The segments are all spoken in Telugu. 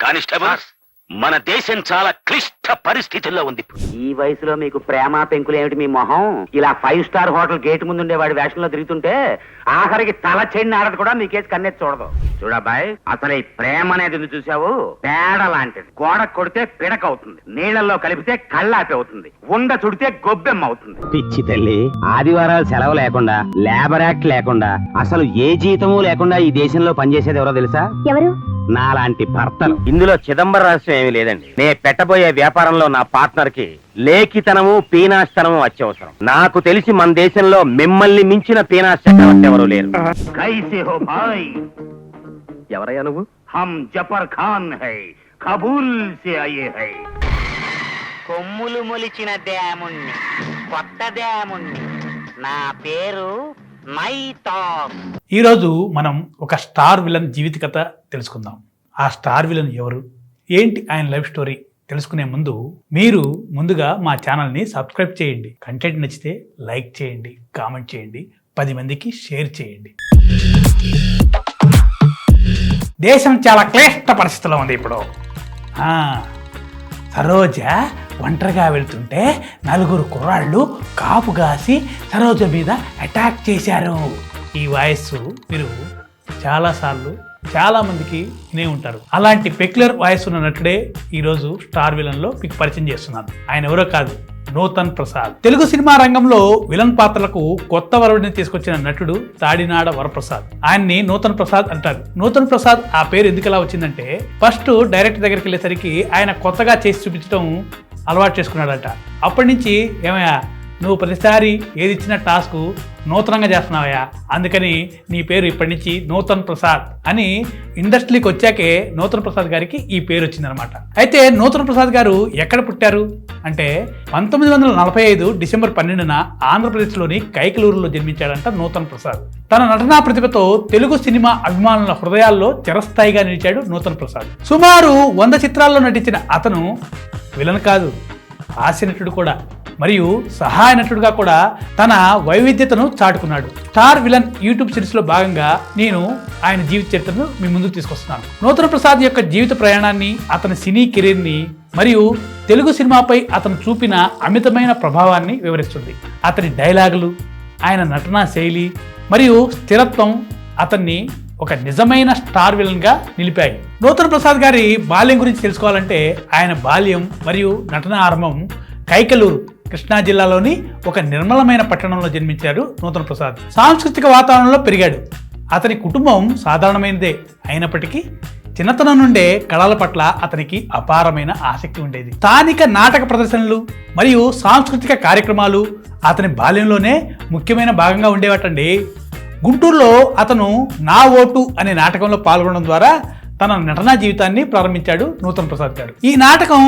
కానిస్టేబుల్, మన దేశం చాలా క్లిష్ట పరిస్థితుల్లో ఉంది. ఈ వయసులో మీకు ప్రేమ పెంకులు ఏమిటి మీ మొహం? ఇలా 5 స్టార్ హోటల్ గేట్ ముందుండే వాడి వేషంలో తిరుగుతుంటే ఆఖరికి తల చెండి ఆడదు కూడా మీ కేసు కన్నెత్తి చూడదు. చూడబ్బాయ్, అసలు ఈ ప్రేమ అనేది ఎందుకు చూసావు? పేడ లాంటిది. గోడ కొడితే పిడక అవుతుంది, నీళ్లలో కలిపితే కళ్ళాపి అవుతుంది, ఉండ చుడితే గొబ్బెమ్మ అవుతుంది. పిచ్చి తల్లి, ఆదివారాలు సెలవు లేకుండా, లేబర్ యాక్ట్ లేకుండా, అసలు ఏ జీతము లేకుండా ఈ దేశంలో పనిచేసేది ఎవరో తెలుసా? ఎవరు? నాలాంటి భర్తలు. ఇందులో చిదంబర రహస్యం ఏమీ లేదండి. నే పెట్టబోయే వ్యాపారంలో నా పార్ట్నర్ కి లేఖితనము పీనాస్తనము అత్యవసరం. నాకు తెలిసి మన దేశంలో మిమ్మల్ని మించిన పీనాస్ చక్రవర్తి ఎవరు లేరు. కైసే హో భాయ్? ఎవరయ్యా నువ్వు? హమ్ జఫర్ ఖాన్ హై, కబూల్ సే ఆయే హై. కొమ్ములు మొలిచిన దేముణ్ణి, కొత్త దేముణ్ణి. నా పేరు మైతాస్. ఈరోజు మనం ఒక స్టార్ విలన్ జీవిత కథ తెలుసుకుందాం. ఆ స్టార్ విలన్ ఎవరు, ఏంటి ఆయన లైఫ్ స్టోరీ తెలుసుకునే ముందు మీరు ముందుగా మా ఛానల్ని సబ్స్క్రైబ్ చేయండి. కంటెంట్ నచ్చితే లైక్ చేయండి, కామెంట్ చేయండి, 10 మందికి షేర్ చేయండి. దేశం చాలా క్లిష్ట పరిస్థితుల్లో ఉంది ఇప్పుడు. సరోజ ఒంటరిగా వెళ్తుంటే 4 కుర్రాళ్ళు కాపు కాసి సరోజ మీద అటాక్ చేశారు. ఈ వాయిస్ మీరు చాలాసార్లు చాలా మందికి వినే ఉంటారు. అలాంటి పెక్యులర్ వాయిస్ ఉన్న నటుడే ఈరోజు స్టార్ విలన్ లో మీకు పరిచయం చేస్తున్నాను. ఆయన ఎవరో కాదు, నూతన్ ప్రసాద్. తెలుగు సినిమా రంగంలో విలన్ పాత్రలకు కొత్త వరవడిని తీసుకొచ్చిన నటుడు తాడినాడ వరప్రసాద్. ఆయన్ని నూతన్ ప్రసాద్ అంటారు. నూతన్ ప్రసాద్ ఆ పేరు ఎందుకు ఎలా వచ్చిందంటే, ఫస్ట్ డైరెక్టర్ దగ్గరికి వెళ్ళేసరికి ఆయన కొత్తగా చేసి చూపించడం అలవాటు చేసుకున్నాడట. అప్పటి నుంచి ఏమయ్యా నువ్వు ప్రతిసారి ఏది ఇచ్చిన టాస్క్ నూతనంగా చేస్తున్నావయ్యా, అందుకని నీ పేరు ఇప్పటి నుంచి నూతన్ ప్రసాద్ అని ఇండస్ట్రీకి వచ్చాకే నూతన్ ప్రసాద్ గారికి ఈ పేరు వచ్చిందనమాట. అయితే నూతన్ ప్రసాద్ గారు ఎక్కడ పుట్టారు అంటే 1945 డిసెంబర్ 12న ఆంధ్రప్రదేశ్లోని కైకలూరులో జన్మించాడంట నూతన్ ప్రసాద్. తన నటనా ప్రతిభతో తెలుగు సినిమా అభిమానుల హృదయాల్లో చిరస్థాయిగా నిలిచాడు నూతన్ ప్రసాద్. సుమారు 100 చిత్రాల్లో నటించిన అతను విలన్ కాదు, హాస్య నటుడు కూడా, మరియు సహాయ నటుడుగా కూడా తన వైవిధ్యతను చాటుకున్నాడు. స్టార్ విలన్ యూట్యూబ్ సిరీస్ లో భాగంగా నేను ఆయన జీవిత చరిత్రను మీ ముందుకు తీసుకొస్తున్నాను. నూతన్ ప్రసాద్ యొక్క జీవిత ప్రయాణాన్ని, అతని సినీ కెరీర్ ని మరియు తెలుగు సినిమాపై అతను చూపిన అమితమైన ప్రభావాన్ని వివరిస్తుంది. అతని డైలాగులు, ఆయన నటనా శైలి మరియు స్థిరత్వం అతన్ని ఒక నిజమైన స్టార్ విలన్ గా నిలిపాయి. నూతన్ ప్రసాద్ గారి బాల్యం గురించి తెలుసుకోవాలంటే, ఆయన బాల్యం మరియు నటన ఆరంభం కైకలూరు, కృష్ణా జిల్లాలోని ఒక నిర్మలమైన పట్టణంలో జన్మించారు నూతన్ ప్రసాద్. సాంస్కృతిక వాతావరణంలో పెరిగాడు. అతని కుటుంబం సాధారణమైనదే అయినప్పటికీ చిన్నతనం నుండే కళల పట్ల అతనికి అపారమైన ఆసక్తి ఉండేది. స్థానిక నాటక ప్రదర్శనలు మరియు సాంస్కృతిక కార్యక్రమాలు అతని బాల్యంలోనే ముఖ్యమైన భాగంగా ఉండేవటండి. గుంటూరులో అతను నా ఓటు అనే నాటకంలో పాల్గొనడం ద్వారా తన నటనా జీవితాన్ని ప్రారంభించాడు నూతన్ ప్రసాద్ గారు. ఈ నాటకం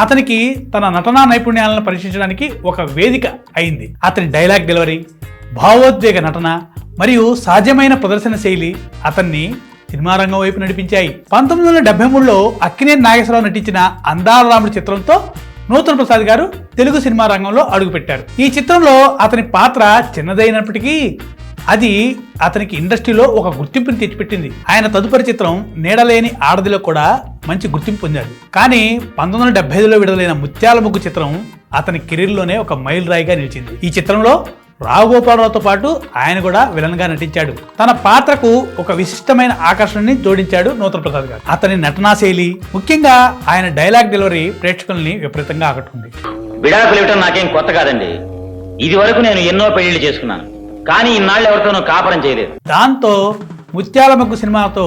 అతనికి తన నటనా నైపుణ్యాలను పరీక్షించడానికి ఒక వేదిక అయింది. అతని డైలాగ్ డెలివరీ, భావోద్వేగ నటన మరియు సాధ్యమైన ప్రదర్శన శైలి అతన్ని సినిమా రంగం వైపు నడిపించాయి. 1973లో అక్కినేని నాగేశ్వరరావు నటించిన అందాల రాముడి చిత్రంతో నూతన్ ప్రసాద్ గారు తెలుగు సినిమా రంగంలో అడుగుపెట్టారు. ఈ చిత్రంలో అతని పాత్ర చిన్నదైనప్పటికీ అది అతనికి ఇండస్ట్రీలో ఒక గుర్తింపుని తెచ్చిపెట్టింది. ఆయన తదుపరి చిత్రం నీడలేని ఆడదిలో కూడా మంచి గుర్తింపు పొందాడు. కానీ 1975లో విడుదలైన ముత్యాల ముగ్గు చిత్రం అతని కెరీర్లోనే ఒక మైల్ రాయిగా నిలిచింది. ఈ చిత్రంలో రావుగోపాలరావుతో పాటు ఆయన కూడా విలన్ గా నటించాడు. తన పాత్రకు ఒక విశిష్టమైన ఆకర్షణని జోడించాడు నూతన్ ప్రసాద్ గారు. అతని నటనా శైలి, ముఖ్యంగా ఆయన డైలాగ్ డెలివరీ ప్రేక్షకుల్ని విపరీతంగా ఆకట్టుకుంది. విడాకులు ఇవ్వటం నాకేం కొత్త కాదండి. ఇది వరకు నేను ఎన్నో పెళ్లిళ్ళు చేసుకున్నాను, కానీ ఇన్నాళ్ళు ఎవరితోనూ కాపురం చేయలేదు. దాంతో ముత్యాల ముగ్గు సినిమాతో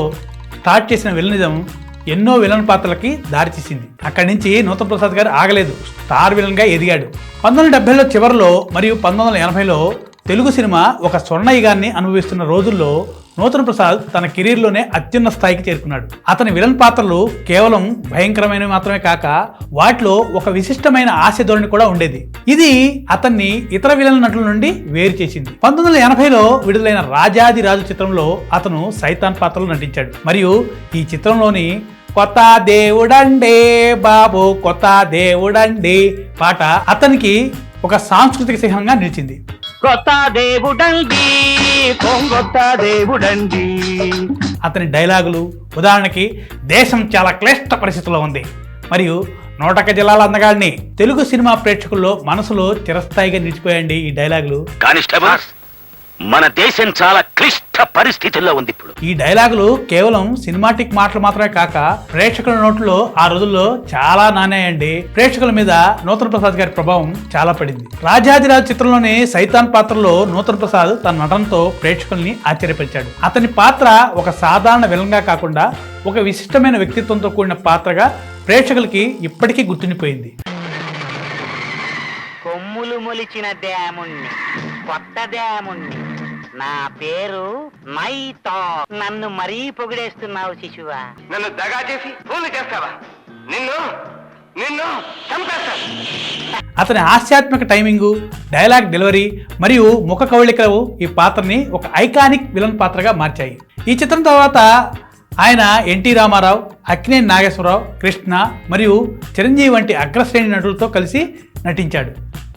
స్టార్ట్ చేసిన విలనిజం ఎన్నో విలన్ పాత్రలకి దారితీసింది. అక్కడి నుంచి నూతన్ ప్రసాద్ గారు ఆగలేదు, స్టార్ విలన్ గా ఎదిగాడు. 1970లో చివరిలో మరియు 1980లో తెలుగు సినిమా ఒక స్వర్ణయుగాన్ని అనుభవిస్తున్న రోజుల్లో నూతన్ ప్రసాద్ తన కెరీర్లోనే అత్యున్న స్థాయికి చేరుకున్నాడు. అతని విలన్ పాత్రలు కేవలం భయంకరమైనవి మాత్రమే కాక వాటిలో ఒక విశిష్టమైన ఆశ ధోరణి కూడా ఉండేది. ఇది అతన్ని ఇతర విలన్ నటుల నుండి వేరు చేసింది. 1980లో విడుదలైన రాజాది రాజు చిత్రంలో అతను సైతాన్ పాత్రలో నటించాడు. మరియు ఈ చిత్రంలోని కొత్త దేవుడండే బాబు కొత్త దేవుడండే పాట అతనికి ఒక సాంస్కృతిక చిహ్నంగా నిలిచింది. కొత్త దేవుడండి, కొంగొత్త దేవుడండి. అతని డైలాగులు. ఉదాహరణకి, దేశం చాలా క్లిష్ట పరిస్థితుల్లో ఉంది మరియు 101 జిల్లాల అందగాడిని తెలుగు సినిమా ప్రేక్షకుల్లో మనసులో చిరస్థాయిగా నిలిచిపోయండి ఈ డైలాగులు. కానిస్టేబుల్స్, మన దేశం చాలా క్లిష్ట పరిస్థితుల్లో ఉంది ఇప్పుడు. ఈ డైలాగులు కేవలం సినిమాటిక్ మాటలు మాత్రమే కాక ప్రేక్షకుల నోట్లో ఆ రోజుల్లో చాలా నాణ్యాయండి. ప్రేక్షకుల మీద నూతన్ ప్రసాద్ గారి ప్రభావం చాలా పడింది. రాజాదిరాజు చిత్రంలోని సైతాన్ పాత్రలో నూతన్ ప్రసాద్ తన నటనతో ప్రేక్షకుల్ని ఆశ్చర్యపరిచాడు. అతని పాత్ర ఒక సాధారణ విలన్ గా కాకుండా ఒక విశిష్టమైన వ్యక్తిత్వంతో కూడిన పాత్రగా ప్రేక్షకులకి ఇప్పటికీ గుర్తుండిపోయింది. కొమ్ములు మొలిచిన డ్యాముణ్ణి, కొత్త డ్యాముణ్ణి, నా పేరు మైతో. నన్ను మరీ పొగిడేస్తున్నావు శిశువా. నన్ను దగా చేసి ఫోన్లు చేస్తావా? నిన్ను నిన్ను చంపేస్తాను. అతని హాస్యాత్మక టైమింగు, డైలాగ్ డెలివరీ మరియు ముఖ కవళికలు ఈ పాత్రని ఒక ఐకానిక్ విలన్ పాత్రగా మార్చాయి. ఈ చిత్రం తర్వాత ఆయన ఎన్టీ రామారావు, అక్కినేని నాగేశ్వరరావు, కృష్ణ మరియు చిరంజీవి వంటి అగ్రశ్రేణి నటులతో కలిసి నటించాడు.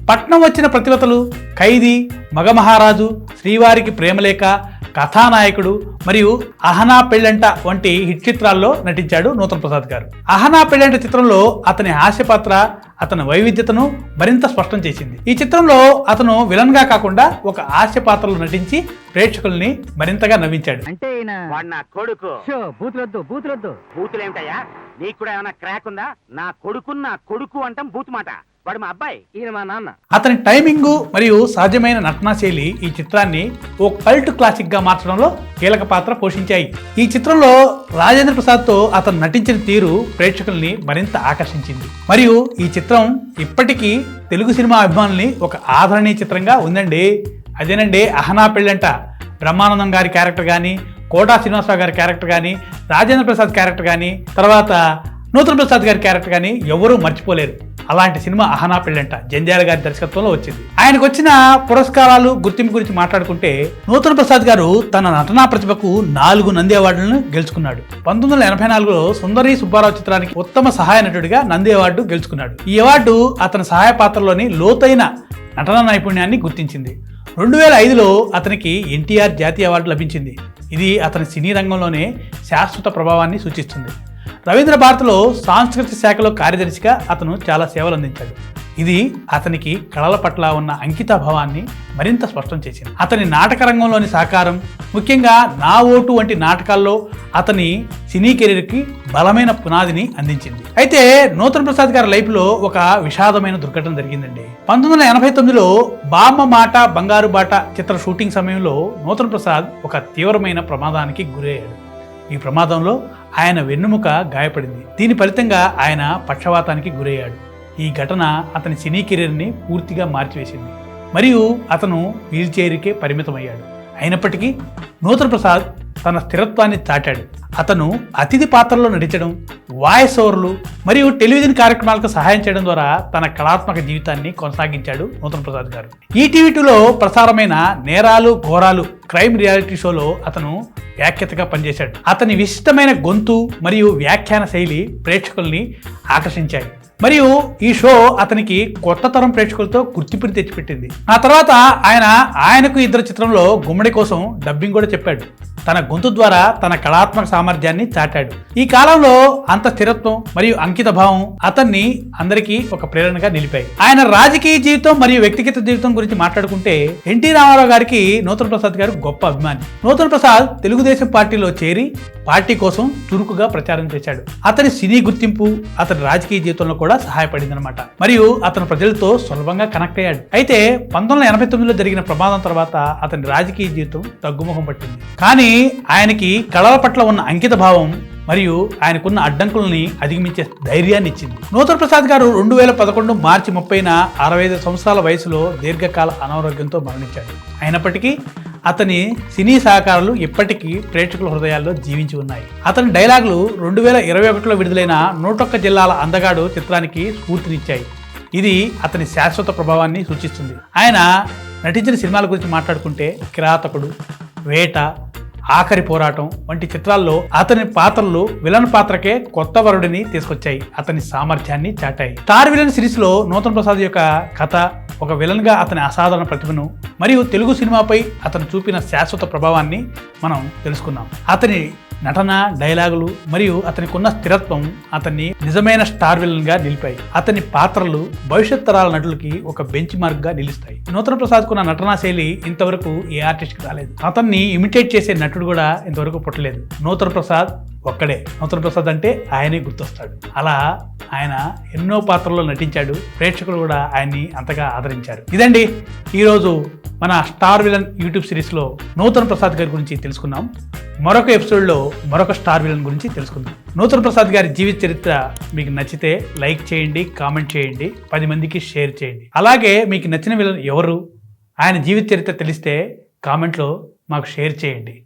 పట్నం వచ్చిన ప్రతిభతలు, ఖైదీ, మగమహారాజు, శ్రీవారికి ప్రేమలేఖ, కథానాయకుడు మరియు అహనా పెళ్ళంట వంటి హిట్ చిత్రాల్లో నటించాడు నూతన్ ప్రసాద్ గారు. అహనా పెళ్ళంట చిత్రంలో అతని హాస్య పాత్ర అతని వైవిధ్యతను మరింత స్పష్టం చేసింది. ఈ చిత్రంలో అతను విలన్ గా కాకుండా ఒక హాస్య పాత్రలో నటించి ప్రేక్షకుల్ని మరింతగా నవ్వించాడు. అంటే వాడు నా కొడుకు. బూతులేమిటయ్యా? నీకు కూడా ఏమైనా క్రాక్ ఉందా? నా కొడుకు అంటాం బూతు మాట. వాడు మా అబ్బాయి, ఈయన మా నాన్న. అతని టైమింగు మరియు సహజమైన నటనా శైలి ఈ చిత్రాన్ని ఓ కల్ట్ క్లాసిక్ గా మార్చడంలో కీలక పాత్ర పోషించాయి. ఈ చిత్రంలో రాజేంద్ర ప్రసాద్ తో అతను నటించిన తీరు ప్రేక్షకుల్ని మరింత ఆకర్షించింది మరియు ఈ చిత్రం ఇప్పటికీ తెలుగు సినిమా అభిమానుల్ని ఒక ఆదరణీయ చిత్రంగా ఉందండి. అదేనండి అహనా పెళ్ళంట. బ్రహ్మానందం గారి క్యారెక్టర్ కానీ, కోటా శ్రీనివాసరావు గారి క్యారెక్టర్ కానీ, రాజేంద్ర ప్రసాద్ క్యారెక్టర్ కానీ, తర్వాత నూతన్ ప్రసాద్ గారి క్యారెక్టర్ కానీ ఎవరూ మర్చిపోలేరు. అలాంటి సినిమా అహనా పెళ్ళంట జంధ్యాల గారి దర్శకత్వంలో వచ్చింది. ఆయనకు వచ్చిన పురస్కారాలు, గుర్తింపు గురించి మాట్లాడుకుంటే నూతన్ ప్రసాద్ గారు తన నటనా ప్రతిభకు 4 నంది అవార్డులను గెలుచుకున్నాడు. 1984లో సుందరి సుబ్బారావు చిత్రానికి ఉత్తమ సహాయ నటుడిగా నంది అవార్డు గెలుచుకున్నాడు. ఈ అవార్డు అతని సహాయ పాత్రలోని లోతైన నటనా నైపుణ్యాన్ని గుర్తించింది. 2005లో అతనికి ఎన్టీఆర్ జాతీయ అవార్డు లభించింది. ఇది అతని సినీ రంగంలోనే శాశ్వత ప్రభావాన్ని సూచిస్తుంది. రవీంద్ర భారతిలో సాంస్కృతిక శాఖలో కార్యదర్శిగా అతను చాలా సేవలు అందించాడు. ఇది అతనికి కళల పట్ల ఉన్న అంకితభావాన్ని మరింత స్పష్టం చేసింది. అతని నాటక రంగంలోని సహకారం, ముఖ్యంగా నా ఓటు వంటి నాటకాల్లో అతని సినీ కెరీర్కి బలమైన పునాదిని అందించింది. అయితే నూతన్ ప్రసాద్ గారి లైఫ్లో ఒక విషాదమైన దుర్ఘటన జరిగిందండి. 1989లో బామ్మ మాట బంగారు బాట చిత్ర షూటింగ్ సమయంలో నూతన్ ప్రసాద్ ఒక తీవ్రమైన ప్రమాదానికి గురయ్యాడు. ఈ ప్రమాదంలో ఆయన వెన్నుముక గాయపడింది. దీని ఫలితంగా ఆయన పక్షవాతానికి గురయ్యాడు. ఈ ఘటన అతని సినీ కెరీర్ని పూర్తిగా మార్చివేసింది మరియు అతను వీల్ చైర్కే పరిమితమయ్యాడు. అయినప్పటికీ నూతన్ ప్రసాద్ తన స్థిరత్వాన్ని చాటాడు. అతను అతిథి పాత్రలో నటించడం, వాయిస్ ఓవర్లు మరియు టెలివిజన్ కార్యక్రమాలకు సహాయం చేయడం ద్వారా తన కళాత్మక జీవితాన్ని కొనసాగించాడు నూతన్ ప్రసాద్ గారు. ఈటీవీ2లో ప్రసారమైన నేరాలు ఘోరాలు క్రైమ్ రియాలిటీ షోలో అతను వ్యాఖ్యాతగా పనిచేశాడు. అతని విశిష్టమైన గొంతు మరియు వ్యాఖ్యాన శైలి ప్రేక్షకుల్ని ఆకర్షించాయి మరియు ఈ షో అతనికి కొత్త తరం ప్రేక్షకులతో గుర్తింపుని తెచ్చిపెట్టింది. ఆ తర్వాత ఆయనకు 2 చిత్రంలో గుమ్మడి కోసం డబ్బింగ్ కూడా చెప్పాడు. తన గొంతు ద్వారా తన కళాత్మక సామర్థ్యాన్ని చాటాడు. ఈ కాలంలో అంత స్థిరత్వం మరియు అంకిత భావం అతన్ని అందరికీ ఒక ప్రేరణగా నిలిపాయి. ఆయన రాజకీయ జీవితం మరియు వ్యక్తిగత జీవితం గురించి మాట్లాడుకుంటే ఎన్టీ రామారావు గారికి నూతన్ ప్రసాద్ గారు గొప్ప అభిమాని. నూతన్ ప్రసాద్ తెలుగుదేశం పార్టీలో చేరి పార్టీ కోసం చురుకుగా ప్రచారం చేశాడు. అతని సినీ గుర్తింపు అతని రాజకీయ జీవితంలో కూడా సహాయపడింది అనమాట. మరియు అతను ప్రజలతో సులభంగా కనెక్ట్ అయ్యాడు. అయితే 1989లో జరిగిన ప్రమాదం తర్వాత అతని రాజకీయ జీవితం తగ్గుముఖం పట్టింది. కానీ ఆయనకి కళల పట్ల ఉన్న అంకిత భావం మరియు ఆయనకున్న అడ్డంకుల్ని అధిగమించే ధైర్యాన్ని ఇచ్చింది. నూతన్ ప్రసాద్ గారు 2011 మార్చి 30న 65 సంవత్సరాల వయసులో దీర్ఘకాల అనారోగ్యంతో మరణించాడు. అయినప్పటికీ అతని సినీ సహకారాలు ఇప్పటికీ ప్రేక్షకుల హృదయాల్లో జీవించి ఉన్నాయి. అతని డైలాగులు 2021లో విడుదలైన 101 జిల్లాల అందగాడు చిత్రానికి స్ఫూర్తినిచ్చాయి. ఇది అతని శాశ్వత ప్రభావాన్ని సూచిస్తుంది. ఆయన నటించిన సినిమాల గురించి మాట్లాడుకుంటే కిరాతకుడు, వేట, ఆఖరి పోరాటం వంటి చిత్రాల్లో అతని పాత్రలు విలన్ పాత్రకే కొత్త వరుడిని తీసుకొచ్చాయి. అతని సామర్థ్యాన్ని చాటాయి. స్టార్ విలన్ సిరీస్ లో నూతన్ ప్రసాద్ యొక్క కథ, ఒక విలన్ గా అతని అసాధారణ ప్రతిభను మరియు తెలుగు సినిమాపై అతను చూపిన శాశ్వత ప్రభావాన్ని మనం తెలుసుకున్నాం. అతని నటన, డైలాగులు మరియు అతనికున్న స్థిరత్వం అతన్ని నిజమైన స్టార్ విలన్ గా నిలిపాయి. అతని పాత్రలు భవిష్యత్ తరాల నటులకి ఒక బెంచ్ మార్క్ గా నిలుస్తాయి. నూతన ప్రసాద్ కున్న నటనా శైలి ఇంతవరకు ఏ ఆర్టిస్ట్ కి రాలేదు. అతన్ని ఇమిటేట్ చేసే నటుడు కూడా ఇంతవరకు పుట్టలేదు. నూతన ప్రసాద్ ఒక్కడే. నూతన ప్రసాద్ అంటే ఆయనే గుర్తొస్తాడు. అలా ఆయన ఎన్నో పాత్రల్లో నటించాడు. ప్రేక్షకులు కూడా ఆయన్ని అంతగా ఆదరించారు. ఇదండి ఈరోజు మన స్టార్ విలన్ యూట్యూబ్ సిరీస్ లో నూతన ప్రసాద్ గారి గురించి తెలుసుకున్నాం. మరొక ఎపిసోడ్ లో మరొక స్టార్ విలన్ గురించి తెలుసుకుందాం. నూతన ప్రసాద్ గారి జీవిత చరిత్ర మీకు నచ్చితే లైక్ చేయండి, కామెంట్ చేయండి, 10 మందికి షేర్ చేయండి. అలాగే మీకు నచ్చిన విలన్ ఎవరు, ఆయన జీవిత చరిత్ర తెలిస్తే కామెంట్లో మాకు షేర్ చేయండి.